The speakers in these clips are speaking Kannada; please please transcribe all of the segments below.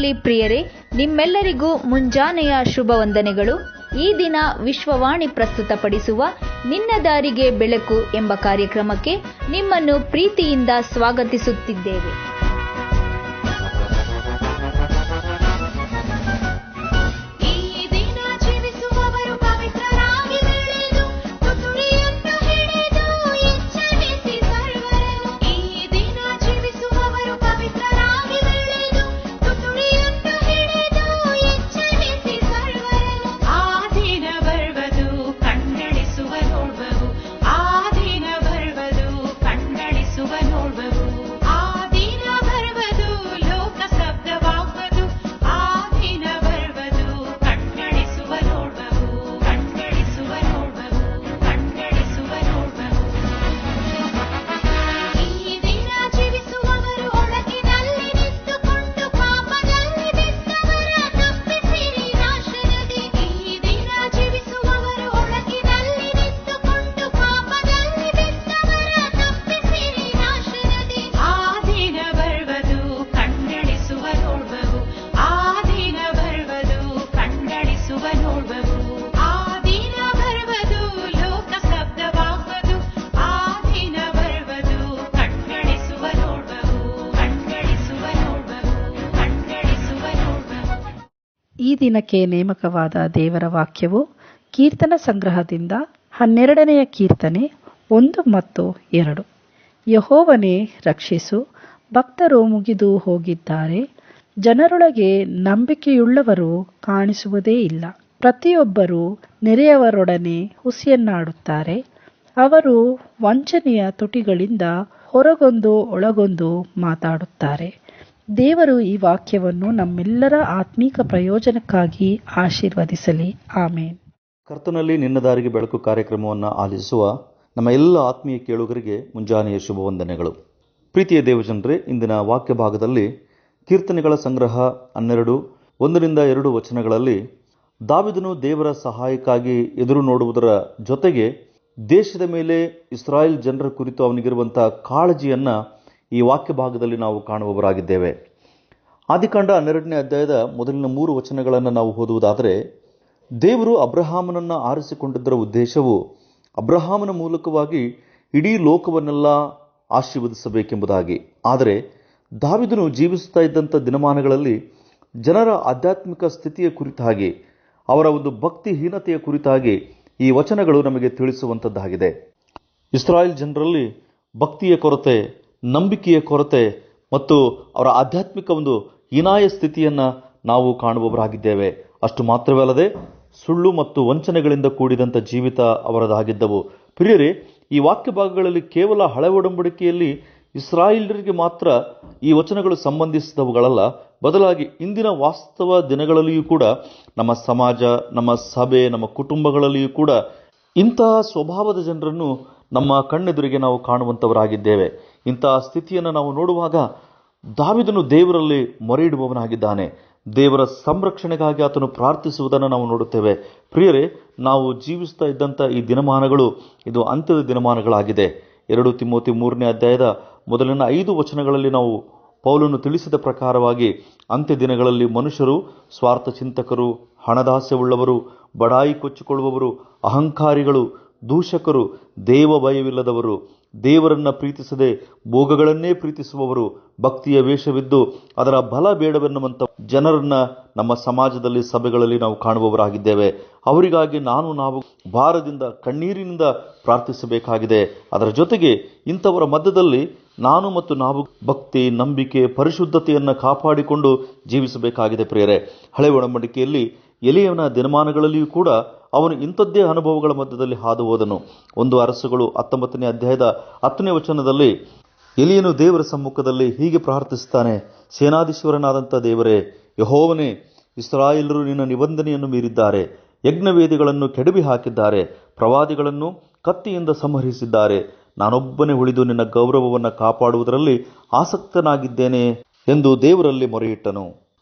ಕ್ರಿಸ್ತನಲ್ಲಿ ಪ್ರಿಯರೇ, ನಿಮ್ಮೆಲ್ಲರಿಗೂ ಮುಂಜಾನೆಯ ಶುಭ ವಂದನೆಗಳು. ಈ ದಿನ ವಿಶ್ವವಾಣಿ ಪ್ರಸ್ತುತಪಡಿಸುವ ನಿನ್ನ ದಾರಿಗೆ ಬೆಳಕು ಎಂಬ ಕಾರ್ಯಕ್ರಮಕ್ಕೆ ನಿಮ್ಮನ್ನು ಪ್ರೀತಿಯಿಂದ ಸ್ವಾಗತಿಸುತ್ತಿದ್ದೇವೆ. ಈ ದಿನಕ್ಕೆ ನೇಮಕವಾದ ದೇವರ ವಾಕ್ಯವು ಕೀರ್ತನ ಸಂಗ್ರಹದಿಂದ 12ನೇ ಕೀರ್ತನೆ 1 ಮತ್ತು 2. ಯೆಹೋವನೇ ರಕ್ಷಿಸು, ಭಕ್ತರು ಮುಗಿದು ಹೋಗಿದ್ದಾರೆ, ಜನರೊಳಗೆ ನಂಬಿಕೆಯುಳ್ಳವರು ಕಾಣಿಸುವುದೇ ಇಲ್ಲ. ಪ್ರತಿಯೊಬ್ಬರೂ ನೆರೆಯವರೊಡನೆ ಹುಸಿಯನ್ನಾಡುತ್ತಾರೆ, ಅವರು ವಂಚನೆಯ ತುಟಿಗಳಿಂದ ಹೊರಗೊಂದು ಒಳಗೊಂದು ಮಾತಾಡುತ್ತಾರೆ. ದೇವರು ಈ ವಾಕ್ಯವನ್ನು ನಮ್ಮೆಲ್ಲರ ಆತ್ಮೀಕ ಪ್ರಯೋಜನಕ್ಕಾಗಿ ಆಶೀರ್ವದಿಸಲಿ. ಆಮೇನ್. ಕರ್ತನಲ್ಲಿ ನಿನ್ನ ದಾರಿಗೆ ಬೆಳಕು ಕಾರ್ಯಕ್ರಮವನ್ನು ಆಲಿಸುವ ನಮ್ಮ ಎಲ್ಲ ಆತ್ಮೀಯ ಕೇಳುಗರಿಗೆ ಮುಂಜಾನೆಯ ಶುಭ ವಂದನೆಗಳು. ಪ್ರೀತಿಯ ದೇವಜನರೇ, ಇಂದಿನ ವಾಕ್ಯ ಭಾಗದಲ್ಲಿ ಕೀರ್ತನೆಗಳ ಸಂಗ್ರಹ 12 1-2 ವಚನಗಳಲ್ಲಿ ದಾವೀದನು ದೇವರ ಸಹಾಯಕ್ಕಾಗಿ ಎದುರು ನೋಡುವುದರ ಜೊತೆಗೆ ದೇಶದ ಮೇಲೆ ಇಸ್ರಾಯೇಲ್ ಜನರ ಕುರಿತು ಅವನಿಗಿರುವಂತಹ ಕಾಳಜಿಯನ್ನು ಈ ವಾಕ್ಯ ಭಾಗದಲ್ಲಿ ನಾವು ಕಾಣುವವರಾಗಿದ್ದೇವೆ. ಆದಿಕಾಂಡ 12ನೇ ಅಧ್ಯಾಯದ ಮೊದಲಿನ 3 ವಚನಗಳನ್ನು ನಾವು ಓದುವುದಾದರೆ, ದೇವರು ಅಬ್ರಹಾಮನನ್ನು ಆರಿಸಿಕೊಂಡಿದ್ದರ ಉದ್ದೇಶವು ಅಬ್ರಹಾಮನ ಮೂಲಕವಾಗಿ ಇಡೀ ಲೋಕವನ್ನೆಲ್ಲ ಆಶೀರ್ವದಿಸಬೇಕೆಂಬುದಾಗಿ. ಆದರೆ ದಾವೀದನು ಜೀವಿಸುತ್ತಾ ಇದ್ದಂಥ ದಿನಮಾನಗಳಲ್ಲಿ ಜನರ ಆಧ್ಯಾತ್ಮಿಕ ಸ್ಥಿತಿಯ ಕುರಿತಾಗಿ, ಅವರ ಒಂದು ಭಕ್ತಿಹೀನತೆಯ ಕುರಿತಾಗಿ ಈ ವಚನಗಳು ನಮಗೆ ತಿಳಿಸುವಂಥದ್ದಾಗಿದೆ. ಇಸ್ರಾಯೇಲ್ ಜನರಲ್ಲಿ ಭಕ್ತಿಯ ಕೊರತೆ, ನಂಬಿಕೆಯ ಕೊರತೆ ಮತ್ತು ಅವರ ಆಧ್ಯಾತ್ಮಿಕ ಒಂದು ಹೀನಾಯ ಸ್ಥಿತಿಯನ್ನು ನಾವು ಕಾಣುವವರಾಗಿದ್ದೇವೆ. ಅಷ್ಟು ಮಾತ್ರವೇ ಅಲ್ಲದೆ ಸುಳ್ಳು ಮತ್ತು ವಂಚನೆಗಳಿಂದ ಕೂಡಿದಂಥ ಜೀವಿತ ಅವರದಾಗಿದ್ದವು. ಪ್ರಿಯರೇ, ಈ ವಾಕ್ಯ ಭಾಗಗಳಲ್ಲಿ ಕೇವಲ ಹಳೆ ಒಡಂಬಡಿಕೆಯಲ್ಲಿ ಇಸ್ರಾಯೇಲ್ಯರಿಗೆ ಮಾತ್ರ ಈ ವಚನಗಳು ಸಂಬಂಧಿಸಿದವುಗಳಲ್ಲ, ಬದಲಾಗಿ ಇಂದಿನ ವಾಸ್ತವ ದಿನಗಳಲ್ಲಿಯೂ ಕೂಡ ನಮ್ಮ ಸಮಾಜ, ನಮ್ಮ ಸಭೆ, ನಮ್ಮ ಕುಟುಂಬಗಳಲ್ಲಿಯೂ ಕೂಡ ಇಂತಹ ಸ್ವಭಾವದ ಜನರನ್ನು ನಮ್ಮ ಕಣ್ಣೆದುರಿಗೆ ನಾವು ಕಾಣುವಂಥವರಾಗಿದ್ದೇವೆ. ಇಂತಹ ಸ್ಥಿತಿಯನ್ನು ನಾವು ನೋಡುವಾಗ ದಾವೀದನು ದೇವರಲ್ಲಿ ಮೊರೆ ಇಡುವವನಾಗಿದ್ದಾನೆ. ದೇವರ ಸಂರಕ್ಷಣೆಗಾಗಿ ಆತನು ಪ್ರಾರ್ಥಿಸುವುದನ್ನು ನಾವು ನೋಡುತ್ತೇವೆ. ಪ್ರಿಯರೇ, ನಾವು ಜೀವಿಸ್ತಾ ಇದ್ದಂಥ ಈ ದಿನಮಾನಗಳು ಇದು ಅಂತ್ಯದ ದಿನಮಾನಗಳಾಗಿದೆ. 2 ತಿಮೋಥಿ 3ನೇ ಅಧ್ಯಾಯದ ಮೊದಲಿನ 5 ವಚನಗಳಲ್ಲಿ ನಾವು ಪೌಲನು ತಿಳಿಸಿದ ಪ್ರಕಾರವಾಗಿ ಅಂತ್ಯ ದಿನಗಳಲ್ಲಿ ಮನುಷ್ಯರು ಸ್ವಾರ್ಥ ಚಿಂತಕರು, ಹಣದಾಸೆಯುಳ್ಳವರು, ಬಡಾಯಿ ಕೊಚ್ಚಿಕೊಳ್ಳುವವರು, ಅಹಂಕಾರಿಗಳು, ದೂಷಕರು, ದೇವ ಭಯವಿಲ್ಲದವರು, ದೇವರನ್ನ ಪ್ರೀತಿಸದೆ ಭೋಗಗಳನ್ನೇ ಪ್ರೀತಿಸುವವರು, ಭಕ್ತಿಯ ವೇಷವಿದ್ದು ಅದರ ಬಲ ಬೇಡವೆನ್ನುವಂಥ ಜನರನ್ನ ನಮ್ಮ ಸಮಾಜದಲ್ಲಿ, ಸಭೆಗಳಲ್ಲಿ ನಾವು ಕಾಣುವವರಾಗಿದ್ದೇವೆ. ಅವರಿಗಾಗಿ ನಾವು ಭಾರದಿಂದ, ಕಣ್ಣೀರಿನಿಂದ ಪ್ರಾರ್ಥಿಸಬೇಕಾಗಿದೆ. ಅದರ ಜೊತೆಗೆ ಇಂಥವರ ಮಧ್ಯದಲ್ಲಿ ನಾವು ಭಕ್ತಿ, ನಂಬಿಕೆ, ಪರಿಶುದ್ಧತೆಯನ್ನು ಕಾಪಾಡಿಕೊಂಡು ಜೀವಿಸಬೇಕಾಗಿದೆ. ಪ್ರಿಯರೇ, ಹಳೆ ಒಡಂಬಡಿಕೆಯಲ್ಲಿ ಎಲಿಯನ ದಿನಮಾನಗಳಲ್ಲಿಯೂ ಕೂಡ ಅವನು ಇಂಥದ್ದೇ ಅನುಭವಗಳ ಮಧ್ಯದಲ್ಲಿ ಹಾದು ಹೋದನು. 1 ಅರಸುಗಳು 19ನೇ ಅಧ್ಯಾಯದ 10ನೇ ವಚನದಲ್ಲಿ ಎಲಿಯನು ದೇವರ ಸಮ್ಮುಖದಲ್ಲಿ ಹೀಗೆ ಪ್ರಾರ್ಥಿಸುತ್ತಾನೆ: ಸೇನಾಧೀಶ್ವರನಾದಂಥ ದೇವರೇ, ಯೆಹೋವನೇ, ಇಸ್ರಾಯೇಲರು ನಿನ್ನ ನಿಬಂಧನೆಯನ್ನು ಮೀರಿದ್ದಾರೆ, ಯಜ್ಞವೇದಿಗಳನ್ನು ಕೆಡವಿ ಹಾಕಿದ್ದಾರೆ, ಪ್ರವಾದಿಗಳನ್ನು ಕತ್ತಿಯಿಂದ ಸಂಹರಿಸಿದ್ದಾರೆ. ನಾನೊಬ್ಬನೇ ಉಳಿದು ನಿನ್ನ ಗೌರವವನ್ನು ಕಾಪಾಡುವುದರಲ್ಲಿ ಆಸಕ್ತನಾಗಿದ್ದೇನೆ ಎಂದು ದೇವರಲ್ಲಿ ಮೊರೆಯಿಟ್ಟನು.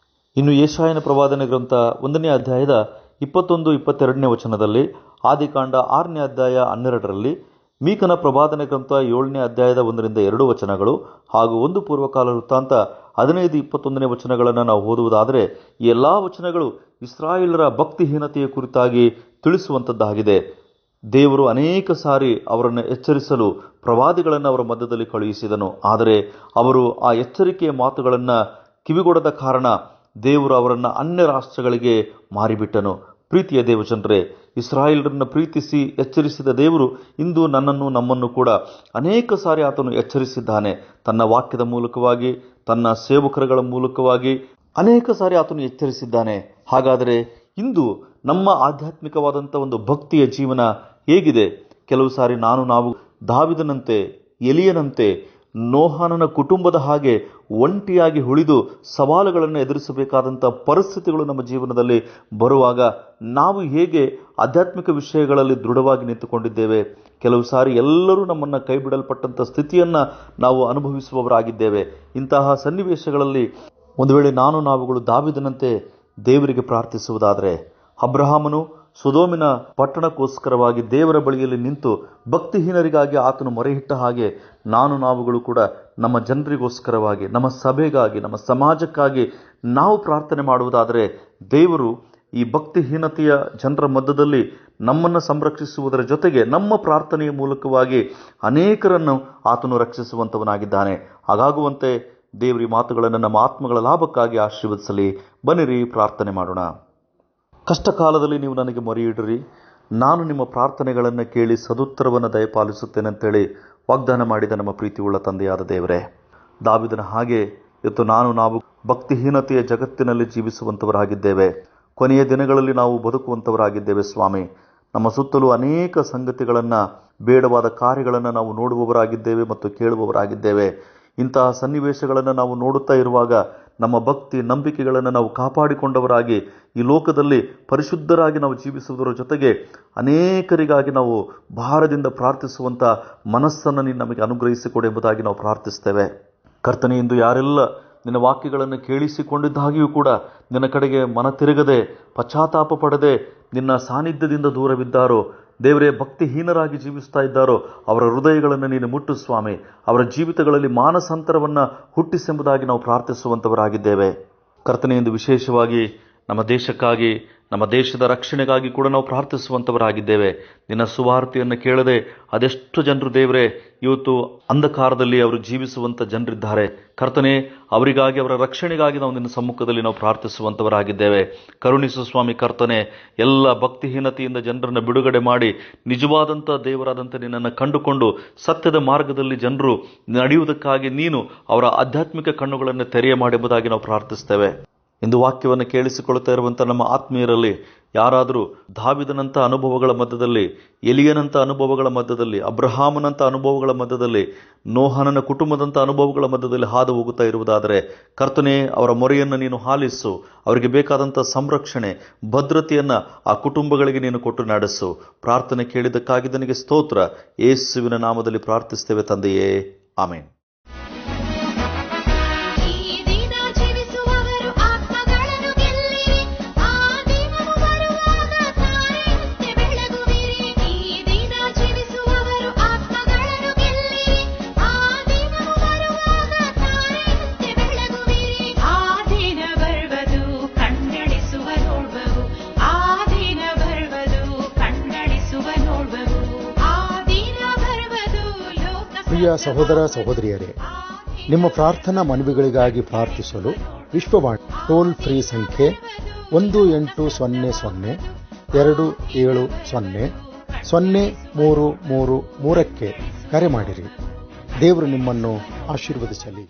ಇನ್ನು ಯೆಶಾಯನ ಪ್ರವಾದನೆ ಗ್ರಂಥ 1ನೇ ಅಧ್ಯಾಯದ 21-22ನೇ ವಚನದಲ್ಲಿ, ಆದಿಕಾಂಡ 6ನೇ ಅಧ್ಯಾಯ 12ರಲ್ಲಿ, ಮೀಕನ ಪ್ರವಾದನೆ ಗ್ರಂಥ 7ನೇ ಅಧ್ಯಾಯದ 1-2 ವಚನಗಳು ಹಾಗೂ 1 ಪೂರ್ವಕಾಲ ವೃತ್ತಾಂತ 15-21 ವಚನಗಳನ್ನು ನಾವು ಓದುವುದಾದರೆ ಈ ಎಲ್ಲ ವಚನಗಳು ಇಸ್ರಾಯೇಲರ ಭಕ್ತಿಹೀನತೆಯ ಕುರಿತಾಗಿ ತಿಳಿಸುವಂಥದ್ದಾಗಿದೆ. ದೇವರು ಅನೇಕ ಸಾರಿ ಅವರನ್ನು ಎಚ್ಚರಿಸಲು ಪ್ರವಾದಿಗಳನ್ನು ಅವರ ಮಧ್ಯದಲ್ಲಿ ಕಳುಹಿಸಿದನು. ಆದರೆ ಅವರು ಆ ಎಚ್ಚರಿಕೆಯ ಮಾತುಗಳನ್ನು ಕಿವಿಗೊಡದ ಕಾರಣ ದೇವರು ಅವರನ್ನು ಅನ್ಯ ರಾಷ್ಟ್ರಗಳಿಗೆ ಮಾರಿಬಿಟ್ಟನು. ಪ್ರೀತಿಯ ದೇವಜನರೇ, ಇಸ್ರಾಯೇಲರನ್ನು ಪ್ರೀತಿಸಿ ಎಚ್ಚರಿಸಿದ ದೇವರು ಇಂದು ನಮ್ಮನ್ನು ಕೂಡ ಅನೇಕ ಸಾರಿ ಆತನು ಎಚ್ಚರಿಸಿದ್ದಾನೆ. ತನ್ನ ವಾಕ್ಯದ ಮೂಲಕವಾಗಿ, ತನ್ನ ಸೇವಕರುಗಳ ಮೂಲಕವಾಗಿ ಅನೇಕ ಸಾರಿ ಆತನು ಎಚ್ಚರಿಸಿದ್ದಾನೆ. ಹಾಗಾದರೆ ಇಂದು ನಮ್ಮ ಆಧ್ಯಾತ್ಮಿಕವಾದಂಥ ಒಂದು ಭಕ್ತಿಯ ಜೀವನ ಹೇಗಿದೆ? ಕೆಲವು ಸಾರಿ ನಾವು ದಾವಿದನಂತೆ, ಎಲಿಯನಂತೆ, ನೋಹನನ ಕುಟುಂಬದ ಹಾಗೆ ಒಂಟಿಯಾಗಿ ಉಳಿದು ಸವಾಲುಗಳನ್ನು ಎದುರಿಸಬೇಕಾದಂಥ ಪರಿಸ್ಥಿತಿಗಳು ನಮ್ಮ ಜೀವನದಲ್ಲಿ ಬರುವಾಗ ನಾವು ಹೇಗೆ ಆಧ್ಯಾತ್ಮಿಕ ವಿಷಯಗಳಲ್ಲಿ ದೃಢವಾಗಿ ನಿಂತುಕೊಂಡಿದ್ದೇವೆ? ಕೆಲವು ಸಾರಿ ಎಲ್ಲರೂ ನಮ್ಮನ್ನು ಕೈ ಬಿಡಲ್ಪಟ್ಟಂಥ ಸ್ಥಿತಿಯನ್ನು ನಾವು ಅನುಭವಿಸುವವರಾಗಿದ್ದೇವೆ. ಇಂತಹ ಸನ್ನಿವೇಶಗಳಲ್ಲಿ ಒಂದು ವೇಳೆ ನಾವುಗಳು ದಾವಿದನಂತೆ ದೇವರಿಗೆ ಪ್ರಾರ್ಥಿಸುವುದಾದರೆ, ಅಬ್ರಹಾಮನು ಸೊದೋಮಿನ ಪಟ್ಟಣಕ್ಕೋಸ್ಕರವಾಗಿ ದೇವರ ಬಳಿಯಲ್ಲಿ ನಿಂತು ಭಕ್ತಿಹೀನರಿಗಾಗಿ ಆತನು ಮೊರೆಯಿಟ್ಟ ಹಾಗೆ ನಾವುಗಳು ಕೂಡ ನಮ್ಮ ಜನರಿಗೋಸ್ಕರವಾಗಿ, ನಮ್ಮ ಸಭೆಗಾಗಿ, ನಮ್ಮ ಸಮಾಜಕ್ಕಾಗಿ ನಾವು ಪ್ರಾರ್ಥನೆ ಮಾಡುವುದಾದರೆ ದೇವರು ಈ ಭಕ್ತಿಹೀನತೆಯ ಜನರ ಮಧ್ಯದಲ್ಲಿ ನಮ್ಮನ್ನು ಸಂರಕ್ಷಿಸುವುದರ ಜೊತೆಗೆ ನಮ್ಮ ಪ್ರಾರ್ಥನೆಯ ಮೂಲಕವಾಗಿ ಅನೇಕರನ್ನು ಆತನು ರಕ್ಷಿಸುವಂಥವನಾಗಿದ್ದಾನೆ. ಹಾಗಾಗುವಂತೆ ದೇವರ ಮಾತುಗಳನ್ನು ನಮ್ಮ ಆತ್ಮಗಳ ಲಾಭಕ್ಕಾಗಿ ಆಶೀರ್ವದಿಸಲಿ. ಬನ್ನಿರಿ, ಪ್ರಾರ್ಥನೆ ಮಾಡೋಣ. ಕಷ್ಟ ಕಾಲದಲ್ಲಿ ನೀವು ನನಗೆ ಮೊರೆಯಿಡಿರಿ, ನಾನು ನಿಮ್ಮ ಪ್ರಾರ್ಥನೆಗಳನ್ನು ಕೇಳಿ ಸದುತ್ತರವನ್ನು ದಯಪಾಲಿಸುತ್ತೇನೆ ಅಂತೇಳಿ ವಾಗ್ದಾನ ಮಾಡಿದ ನಮ್ಮ ಪ್ರೀತಿಯುಳ್ಳ ತಂದೆಯಾದ ದೇವರೇ, ದಾವಿದನ ಹಾಗೆ ಇವತ್ತು ನಾವು ಭಕ್ತಿಹೀನತೆಯ ಜಗತ್ತಿನಲ್ಲಿ ಜೀವಿಸುವಂಥವರಾಗಿದ್ದೇವೆ. ಕೊನೆಯ ದಿನಗಳಲ್ಲಿ ನಾವು ಬದುಕುವಂಥವರಾಗಿದ್ದೇವೆ ಸ್ವಾಮಿ. ನಮ್ಮ ಸುತ್ತಲೂ ಅನೇಕ ಸಂಗತಿಗಳನ್ನು, ಬೇಡವಾದ ಕಾರ್ಯಗಳನ್ನು ನಾವು ನೋಡುವವರಾಗಿದ್ದೇವೆ ಮತ್ತು ಕೇಳುವವರಾಗಿದ್ದೇವೆ. ಇಂತಹ ಸನ್ನಿವೇಶಗಳನ್ನು ನಾವು ನೋಡುತ್ತಾ ಇರುವಾಗ ನಮ್ಮ ಭಕ್ತಿ ನಂಬಿಕೆಗಳನ್ನು ನಾವು ಕಾಪಾಡಿಕೊಂಡವರಾಗಿ ಈ ಲೋಕದಲ್ಲಿ ಪರಿಶುದ್ಧರಾಗಿ ನಾವು ಜೀವಿಸುವುದರ ಜೊತೆಗೆ ಅನೇಕರಿಗಾಗಿ ನಾವು ಭಾರದಿಂದ ಪ್ರಾರ್ಥಿಸುವಂಥ ಮನಸ್ಸನ್ನು ನೀನು ನಮಗೆ ಅನುಗ್ರಹಿಸಿಕೊಡು ಎಂಬುದಾಗಿ ನಾವು ಪ್ರಾರ್ಥಿಸ್ತೇವೆ. ಕರ್ತನೇ, ಇಂದು ಯಾರೆಲ್ಲ ನಿನ್ನ ವಾಕ್ಯಗಳನ್ನು ಕೇಳಿಸಿಕೊಂಡಿದ್ದಾಗಿಯೂ ಕೂಡ ನಿನ್ನ ಕಡೆಗೆ ಮನ ತಿರುಗದೆ, ಪಶ್ಚಾತ್ತಾಪ ಪಡದೆ ನಿನ್ನ ಸಾನ್ನಿಧ್ಯದಿಂದ ದೂರವಿದ್ದಾರೋ, ದೇವರೇ, ಭಕ್ತಿಹೀನರಾಗಿ ಜೀವಿಸ್ತಾ ಇದ್ದಾರೋ ಅವರ ಹೃದಯಗಳನ್ನು ನೀನು ಮುಟ್ಟು ಸ್ವಾಮಿ. ಅವರ ಜೀವಿತಗಳಲ್ಲಿ ಮಾನಸಾಂತರವನ್ನು ಹುಟ್ಟಿಸೆಂಬುದಾಗಿ ನಾವು ಪ್ರಾರ್ಥಿಸುವಂಥವರಾಗಿದ್ದೇವೆ. ಕರ್ತನೆ, ಎಂದು ವಿಶೇಷವಾಗಿ ನಮ್ಮ ದೇಶಕ್ಕಾಗಿ, ನಮ್ಮ ದೇಶದ ರಕ್ಷಣೆಗಾಗಿ ಕೂಡ ನಾವು ಪ್ರಾರ್ಥಿಸುವಂಥವರಾಗಿದ್ದೇವೆ. ನಿನ್ನ ಸುವಾರ್ತೆಯನ್ನು ಕೇಳದೆ ಅದೆಷ್ಟು ಜನರು ದೇವರೇ ಇವತ್ತು ಅಂಧಕಾರದಲ್ಲಿ ಅವರು ಜೀವಿಸುವಂಥ ಜನರಿದ್ದಾರೆ. ಕರ್ತನೆ, ಅವರಿಗಾಗಿ, ಅವರ ರಕ್ಷಣೆಗಾಗಿ ನಾವು ನಿನ್ನ ಸಮ್ಮುಖದಲ್ಲಿ ನಾವು ಪ್ರಾರ್ಥಿಸುವಂಥವರಾಗಿದ್ದೇವೆ. ಕರುಣಿಸು ಸ್ವಾಮಿ. ಕರ್ತನೆ, ಎಲ್ಲ ಭಕ್ತಿಹೀನತೆಯಿಂದ ಜನರನ್ನು ಬಿಡುಗಡೆ ಮಾಡಿ ನಿಜವಾದಂಥ ದೇವರಾದಂಥ ನಿನ್ನನ್ನು ಕಂಡುಕೊಂಡು ಸತ್ಯದ ಮಾರ್ಗದಲ್ಲಿ ಜನರು ನಡೆಯುವುದಕ್ಕಾಗಿ ನೀನು ಅವರ ಆಧ್ಯಾತ್ಮಿಕ ಕಣ್ಣುಗಳನ್ನು ತೆರೆಯ ಎಂಬುದಾಗಿ ನಾವು ಪ್ರಾರ್ಥಿಸ್ತೇವೆ. ಇಂದು ವಾಕ್ಯವನ್ನು ಕೇಳಿಸಿಕೊಳ್ಳುತ್ತಾ ಇರುವಂಥ ನಮ್ಮ ಆತ್ಮೀಯರಲ್ಲಿ ಯಾರಾದರೂ ದಾವಿದನಂಥ ಅನುಭವಗಳ ಮಧ್ಯದಲ್ಲಿ, ಎಲಿಯನಂಥ ಅನುಭವಗಳ ಮಧ್ಯದಲ್ಲಿ, ಅಬ್ರಹಾಮನಂಥ ಅನುಭವಗಳ ಮಧ್ಯದಲ್ಲಿ, ನೋಹನನ ಕುಟುಂಬದಂಥ ಅನುಭವಗಳ ಮಧ್ಯದಲ್ಲಿ ಹಾದು ಹೋಗುತ್ತಾ ಇರುವುದಾದರೆ ಕರ್ತನೇ, ಅವರ ಮೊರೆಯನ್ನು ನೀನು ಆಲಿಸು. ಅವರಿಗೆ ಬೇಕಾದಂಥ ಸಂರಕ್ಷಣೆ, ಭದ್ರತೆಯನ್ನು ಆ ಕುಟುಂಬಗಳಿಗೆ ನೀನು ಕೊಟ್ಟು ನಡೆಸು. ಪ್ರಾರ್ಥನೆ ಕೇಳಿದ್ದಕ್ಕಾಗಿ ನಿನಗೆ ಸ್ತೋತ್ರ. ಯೇಸುವಿನ ನಾಮದಲ್ಲಿ ಪ್ರಾರ್ಥಿಸ್ತೇವೆ ತಂದೆಯೇ, ಆಮೆನ್. ಪ್ರಿಯ ಸಹೋದರ ಸಹೋದರಿಯರೇ, ನಿಮ್ಮ ಪ್ರಾರ್ಥನಾ ಮನವಿಗಳಿಗಾಗಿ ಪ್ರಾರ್ಥಿಸಲು ವಿಶ್ವವಾಣಿ ಟೋಲ್ ಫ್ರೀ ಸಂಖ್ಯೆ 1800-270-0333 ಕರೆ ಮಾಡಿರಿ. ದೇವರು ನಿಮ್ಮನ್ನು ಆಶೀರ್ವದಿಸಲಿ.